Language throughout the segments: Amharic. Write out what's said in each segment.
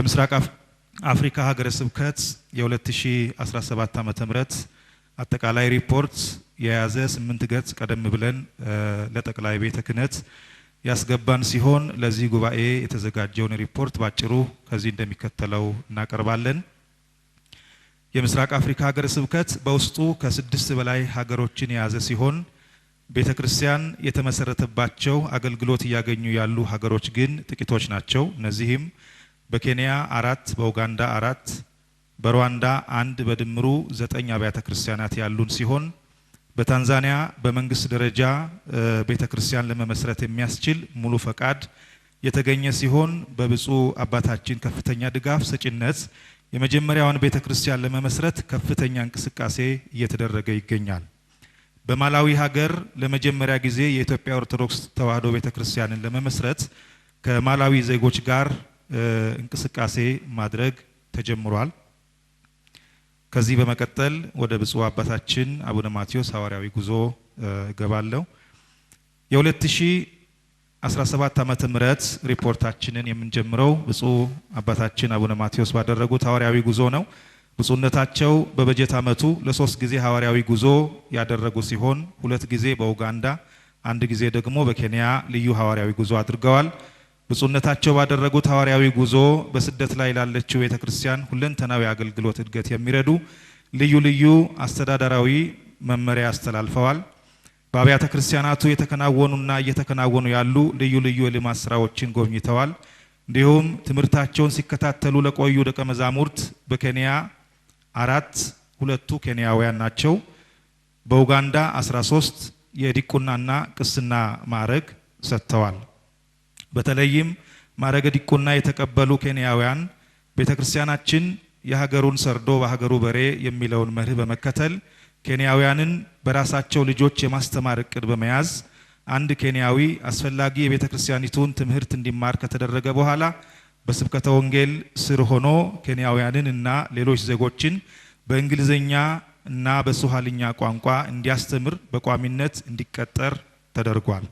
በምስራቅ አፍሪካ ሀገረ ስብከት የ2017 ዓመተ ምህረት አጠቃላይ ሪፖርት የያዘ 8 ገጽ ቀደም ብለን ለጠቅላይ ቤተ ክህነት ያስገባን ሲሆን ለዚህ ጉባኤ የተዘጋጀውን ሪፖርት ባጭሩ ከዚህ እንደሚከተለው እናቀርባለን። የምስራቅ አፍሪካ ሀገረ ስብከት በውስጡ ከ6 በላይ ሀገሮችን የያዘ ሲሆን ቤተክርስቲያን የተመሰረተባቸው አገልግሎት ያገኙ ያሉ ሀገሮች ግን ጥቂቶች ናቸው። እነዚህም በኬንያ 4፣ በኡጋንዳ 4፣ በሩዋንዳ 1 በድምሩ 9 አብያተ ክርስቲያናት ያሉን ሲሆን በታንዛኒያ በመንግስት ደረጃ ቤተክርስቲያን ለመመስረት የሚያስችል ሙሉ ፈቃድ የተገኘ ሲሆን በብፁዕ አባታችን ከፍተኛ ድጋፍ ሰጪነት የመጀመሪያውን ቤተክርስቲያን ለመመስረት ከፍተኛ እንቅስቃሴ እየተደረገ ይገኛል። በማላዊ ሀገር ለመጀመሪያ ጊዜ የኢትዮጵያ ኦርቶዶክስ ተዋሕዶ ቤተክርስቲያንን ለመመስረት ከማላዊ ዜጎች ጋር እንቅስቃሴ ማድረግ ተጀምሯል። ከዚህ በመቀጠል ወደ ብፁዕ አባታችን አቡነ ማቴዎስ ሐዋርያዊ ጉዞ ገባለሁ። የ2017 ዓመተ ምህረት ሪፖርታችንን የምንጀምረው ብፁዕ አባታችን አቡነ ማቴዎስ ባደረጉት ሐዋርያዊ ጉዞ ነው። ብፁዕነታቸው በበጀት ዓመቱ ለ3 ጊዜ ሐዋርያዊ ጉዞ ያደረጉ ሲሆን 2 ጊዜ በኡጋንዳ 1 ጊዜ ደግሞ በኬንያ ልዩ ሐዋርያዊ ጉዞ አድርገዋል። ብፁዕነታቸው ባደረጉት ሐዋርያዊ ጉዞ በስደት ላይ ላለችው ቤተክርስቲያን ሁለንተናዊ አገልግሎት እድገት የሚረዱ ልዩ ልዩ አስተዳደራዊ መመሪያ አስተላልፈዋል። በአብያተ ክርስቲያናቱ የተከናወኑና እየተከናወኑ ያሉ ልዩ ልዩ የልማት ስራዎችን ጎብኝተዋል። እንዲሁም ትምህርታቸውን ሲከታተሉ ለቆዩ ደቀ መዛሙርት በኬንያ 4 2ቱ ኬንያውያን ናቸው። በኡጋንዳ 13 የዲቁናና ቅስና ማዕረግ ሰጥተዋል። በተለይም ማዕረገ ዲቁና የተቀበሉ ኬንያውያን ቤተክርስቲያናችን የሀገሩን ሰርዶ በሀገሩ በሬ የሚለውን መርህ በመከተል ኬንያውያንን በራሳቸው ልጆች የማስተማር እቅድ በመያዝ አንድ ኬንያዊ አስፈላጊ የቤተክርስቲያኒቱን ትምህርት እንዲማር ከተደረገ በኋላ በስብከተ ወንጌል ስር ሆኖ ኬንያውያንን እና ሌሎች ዜጎችን በእንግሊዝኛ እና በሱሃልኛ ቋንቋ እንዲያስተምር በቋሚነት እንዲቀጠር ተደርጓል።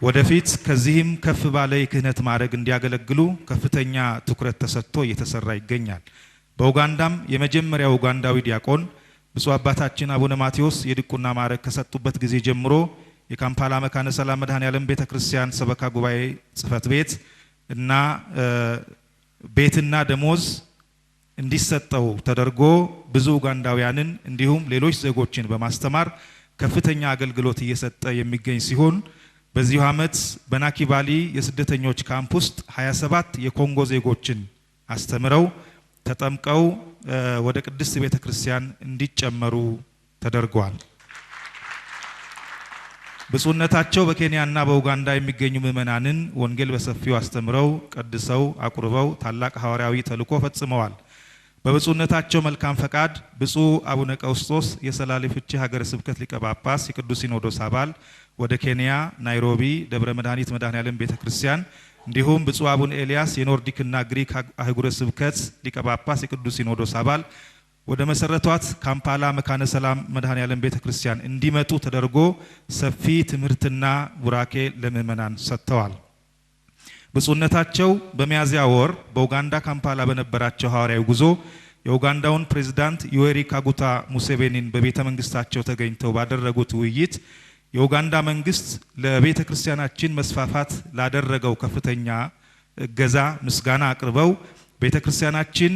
ወደፊት ከዚህም ከፍ ባለ የክህነት ማዕረግ እንዲያገለግሉ ከፍተኛ ትኩረት ተሰጥቶ እየተሰራ ይገኛል። በኡጋንዳም የመጀመሪያው ኡጋንዳዊ ዲያቆን ብፁዕ አባታችን አቡነ ማቴዎስ የዲቁና ማዕረግ ከሰጡበት ጊዜ ጀምሮ የካምፓላ መካነ ሰላም መድኃኔዓለም ቤተክርስቲያን ሰበካ ጉባኤ ጽሕፈት ቤት እና ቤትና ደሞዝ እንዲሰጠው ተደርጎ ብዙ ኡጋንዳውያንን እንዲሁም ሌሎች ዜጎችን በማስተማር ከፍተኛ አገልግሎት እየሰጠ የሚገኝ ሲሆን በዚህ ዓመት በናኪባሊ የስደተኞች ካምፕ ውስጥ 27 የኮንጎ ዜጎችን አስተምረው ተጠምቀው ወደ ቅድስት ቤተክርስቲያን እንዲጨመሩ ተደርጓል። ብፁዕነታቸው በኬንያና በኡጋንዳ የሚገኙ ምዕመናንን ወንጌል በሰፊው አስተምረው ቀድሰው አቁርበው ታላቅ ሐዋርያዊ ተልእኮ ፈጽመዋል። በብፁዕነታቸው መልካም ፈቃድ ብፁዕ አቡነ ቀውስጦስ የሰላሌ ፍቼ ሀገረ ስብከት ሊቀ ጳጳስ የቅዱስ ሲኖዶስ አባል ወደ ኬንያ ናይሮቢ ደብረ መድኃኒት መድኃኔዓለም ቤተክርስቲያን እንዲሁም ብፁዕ አቡነ ኤልያስ የኖርዲክና ግሪክ አህጉረ ስብከት ሊቀ ጳጳስ የቅዱስ ሲኖዶስ አባል ወደ መሰረቷት ካምፓላ መካነ ሰላም መድኃኔዓለም ቤተክርስቲያን እንዲመጡ ተደርጎ ሰፊ ትምህርትና ቡራኬ ለምዕመናን ሰጥተዋል። ብፁዕነታቸው በሚያዝያ ወር በኡጋንዳ ካምፓላ በነበራቸው ሐዋርያዊ ጉዞ የኡጋንዳውን ፕሬዝዳንት ዮዌሪ ካጉታ ሙሴቬኒን በቤተ መንግስታቸው ተገኝተው ባደረጉት ውይይት የኡጋንዳ መንግስት ለቤተ ክርስቲያናችን መስፋፋት ላደረገው ከፍተኛ እገዛ ምስጋና አቅርበው ቤተ ክርስቲያናችን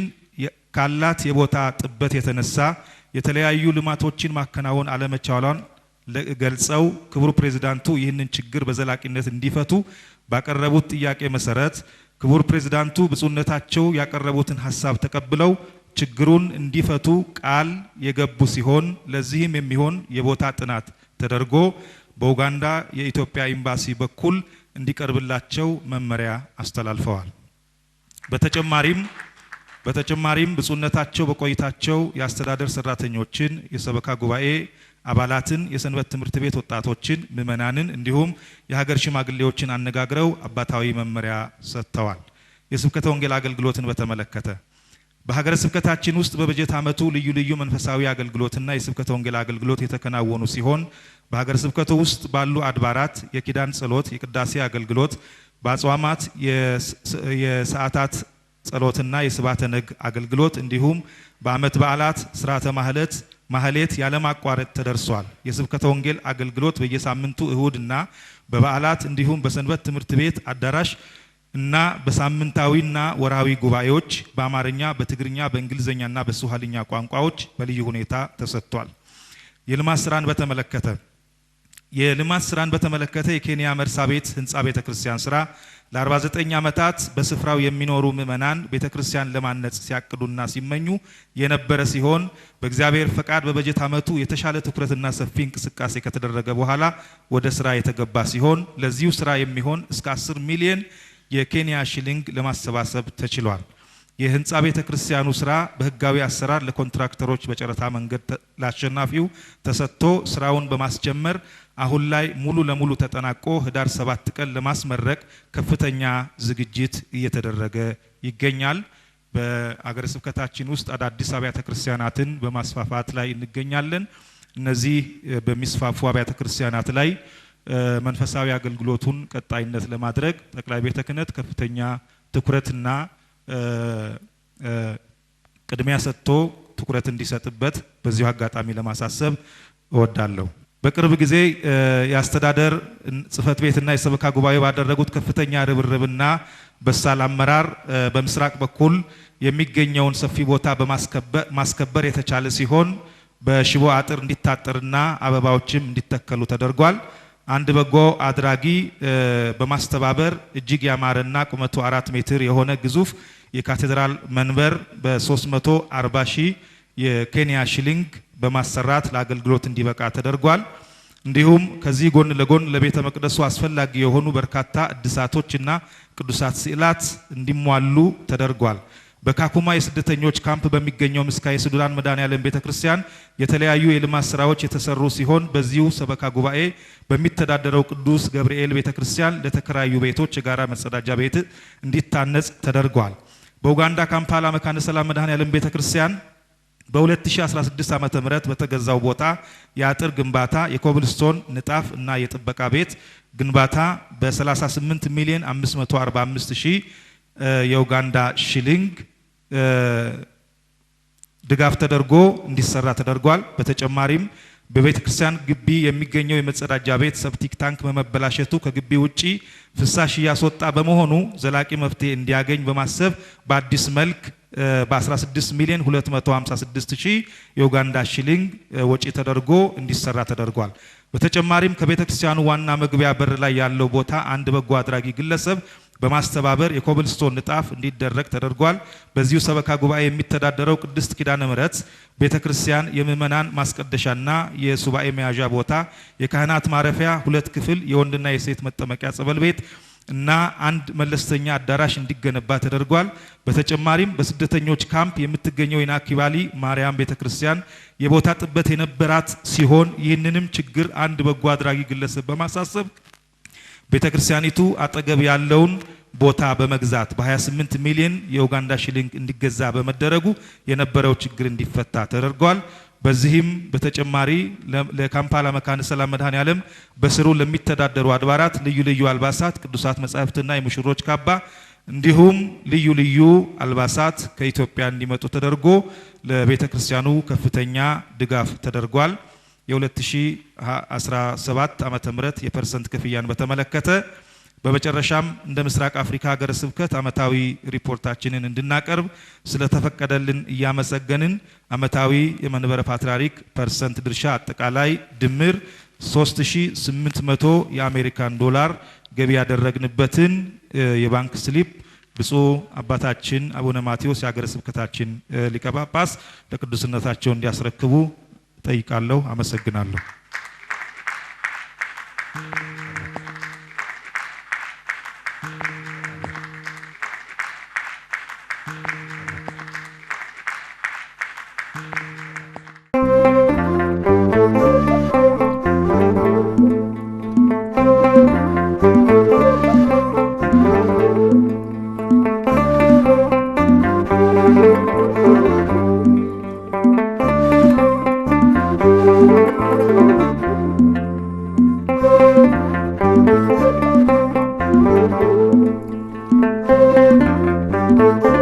ካላት የቦታ ጥበት የተነሳ የተለያዩ ልማቶችን ማከናወን አለመቻሏን ገልጸው ክቡር ፕሬዝዳንቱ ይህንን ችግር በዘላቂነት እንዲፈቱ ባቀረቡት ጥያቄ መሰረት ክቡር ፕሬዝዳንቱ ብፁዕነታቸው ያቀረቡትን ሐሳብ ተቀብለው ችግሩን እንዲፈቱ ቃል የገቡ ሲሆን ለዚህም የሚሆን የቦታ ጥናት ተደርጎ በኡጋንዳ የኢትዮጵያ ኤምባሲ በኩል እንዲቀርብላቸው መመሪያ አስተላልፈዋል። በተጨማሪም ብፁዕነታቸው በቆይታቸው የአስተዳደር ሰራተኞችን፣ የሰበካ ጉባኤ አባላትን፣ የሰንበት ትምህርት ቤት ወጣቶችን፣ ምዕመናንን እንዲሁም የሀገር ሽማግሌዎችን አነጋግረው አባታዊ መመሪያ ሰጥተዋል። የስብከተ ወንጌል አገልግሎትን በተመለከተ በሀገረ ስብከታችን ውስጥ በበጀት ዓመቱ ልዩ ልዩ መንፈሳዊ አገልግሎትና የስብከተ ወንጌል አገልግሎት የተከናወኑ ሲሆን በሀገረ ስብከቱ ውስጥ ባሉ አድባራት የኪዳን ጸሎት፣ የቅዳሴ አገልግሎት፣ በአጽዋማት የሰዓታት ጸሎትና የስብሐተ ነግ አገልግሎት እንዲሁም በዓመት በዓላት ሥርዓተ ማህሌት ያለማቋረጥ ተደርሷል። የስብከተ ወንጌል አገልግሎት በየሳምንቱ እሁድና በበዓላት እንዲሁም በሰንበት ትምህርት ቤት አዳራሽ እና በሳምንታዊና ወራዊ ጉባኤዎች በአማርኛ፣ በትግርኛ፣ በእንግሊዝኛና በስዋሂልኛ ቋንቋዎች በልዩ ሁኔታ ተሰጥቷል። የልማት ስራን በተመለከተ የኬንያ መርሳቤት ህንጻ ቤተክርስቲያን ስራ ለ49 ዓመታት በስፍራው የሚኖሩ ምእመናን ቤተክርስቲያን ለማነጽ ሲያቅዱና ሲመኙ የነበረ ሲሆን በእግዚአብሔር ፈቃድ በበጀት ዓመቱ የተሻለ ትኩረትና ሰፊ እንቅስቃሴ ከተደረገ በኋላ ወደ ስራ የተገባ ሲሆን ለዚሁ ስራ የሚሆን እስከ 10 ሚሊዮን የኬንያ ሽሊንግ ለማሰባሰብ ተችሏል። የህንጻ ቤተክርስቲያኑ ስራ በህጋዊ አሰራር ለኮንትራክተሮች በጨረታ መንገድ ለአሸናፊው ተሰጥቶ ስራውን በማስጀመር አሁን ላይ ሙሉ ለሙሉ ተጠናቆ ህዳር 7 ቀን ለማስመረቅ ከፍተኛ ዝግጅት እየተደረገ ይገኛል። በአገረ ስብከታችን ውስጥ አዳዲስ አብያተ ክርስቲያናትን በማስፋፋት ላይ እንገኛለን። እነዚህ በሚስፋፉ አብያተ ክርስቲያናት ላይ መንፈሳዊ አገልግሎቱን ቀጣይነት ለማድረግ ጠቅላይ ቤተ ክህነት ከፍተኛ ትኩረትና ቅድሚያ ሰጥቶ ትኩረት እንዲሰጥበት በዚሁ አጋጣሚ ለማሳሰብ እወዳለሁ። በቅርብ ጊዜ የአስተዳደር ጽሕፈት ቤትና የሰበካ ጉባኤ ባደረጉት ከፍተኛ ርብርብና በሳል አመራር በምስራቅ በኩል የሚገኘውን ሰፊ ቦታ በማስከበር የተቻለ ሲሆን በሽቦ አጥር እንዲታጠርና አበባዎችም እንዲተከሉ ተደርጓል። አንድ በጎ አድራጊ በማስተባበር እጅግ ያማረና ቁመቱ 4 ሜትር የሆነ ግዙፍ የካቴድራል መንበር በ340 ሺህ የኬንያ ሽሊንግ በማሰራት ለአገልግሎት እንዲበቃ ተደርጓል። እንዲሁም ከዚህ ጎን ለጎን ለቤተ መቅደሱ አስፈላጊ የሆኑ በርካታ እድሳቶችና ቅዱሳት ስዕላት እንዲሟሉ ተደርጓል። በካኩማ የስደተኞች ካምፕ በሚገኘው ምስካየ ስዱራን መድኃኔዓለም ቤተክርስቲያን የተለያዩ የልማት ስራዎች የተሰሩ ሲሆን በዚሁ ሰበካ ጉባኤ በሚተዳደረው ቅዱስ ገብርኤል ቤተክርስቲያን ለተከራዩ ቤቶች የጋራ መጸዳጃ ቤት እንዲታነጽ ተደርጓል። በኡጋንዳ ካምፓላ መካነ ሰላም መድኃኔዓለም ቤተክርስቲያን በ2016 ዓመተ ምህረት በተገዛው ቦታ የአጥር ግንባታ፣ የኮብልስቶን ንጣፍ እና የጥበቃ ቤት ግንባታ በ38 ሚሊዮን 545 ሺህ የኡጋንዳ ሽሊንግ ድጋፍ ተደርጎ እንዲሰራ ተደርጓል። በተጨማሪም በቤተ ክርስቲያን ግቢ የሚገኘው የመጸዳጃ ቤት ሰፕቲክ ታንክ በመበላሸቱ ከግቢ ውጪ ፍሳሽ እያስወጣ በመሆኑ ዘላቂ መፍትሄ እንዲያገኝ በማሰብ በአዲስ መልክ በ16 ሚሊዮን 256 ሺህ የኡጋንዳ ሽሊንግ ወጪ ተደርጎ እንዲሰራ ተደርጓል። በተጨማሪም ከቤተ ክርስቲያኑ ዋና መግቢያ በር ላይ ያለው ቦታ አንድ በጎ አድራጊ ግለሰብ በማስተባበር የኮብልስቶን ንጣፍ እንዲደረግ ተደርጓል። በዚሁ ሰበካ ጉባኤ የሚተዳደረው ቅድስት ኪዳነ ምሕረት ቤተክርስቲያን የምእመናን ማስቀደሻና የሱባኤ መያዣ ቦታ፣ የካህናት ማረፊያ 2 ክፍል የወንድና የሴት መጠመቂያ ጸበል ቤት እና አንድ መለስተኛ አዳራሽ እንዲገነባ ተደርጓል። በተጨማሪም በስደተኞች ካምፕ የምትገኘው የናኪባሊ ማርያም ቤተክርስቲያን የቦታ ጥበት የነበራት ሲሆን ይህንንም ችግር አንድ በጎ አድራጊ ግለሰብ በማሳሰብ ቤተክርስቲያኒቱ አጠገብ ያለውን ቦታ በመግዛት በ28 ሚሊዮን የኡጋንዳ ሽሊንግ እንዲገዛ በመደረጉ የነበረው ችግር እንዲፈታ ተደርጓል። በዚህም በተጨማሪ ለካምፓላ መካነ ሰላም መድኃኔዓለም በስሩ ለሚተዳደሩ አድባራት ልዩ ልዩ አልባሳት፣ ቅዱሳት መጻሕፍትና የሙሽሮች ካባ እንዲሁም ልዩ ልዩ አልባሳት ከኢትዮጵያ እንዲመጡ ተደርጎ ለቤተክርስቲያኑ ከፍተኛ ድጋፍ ተደርጓል። የ2017 ዓመተ ምህረት የፐርሰንት ክፍያን በተመለከተ በመጨረሻም እንደ ምስራቅ አፍሪካ ሀገረ ስብከት ዓመታዊ ሪፖርታችንን እንድናቀርብ ስለተፈቀደልን እያመሰገንን ዓመታዊ የመንበረ ፓትርያርክ ፐርሰንት ድርሻ አጠቃላይ ድምር 3800 የአሜሪካን ዶላር ገቢ ያደረግንበትን የባንክ ስሊፕ ብፁዕ አባታችን አቡነ ማቴዎስ የሀገረ ስብከታችን ሊቀ ጳጳስ ለቅዱስነታቸው እንዲያስረክቡ ጠይቃለሁ። አመሰግናለሁ። Thank you. አሜን።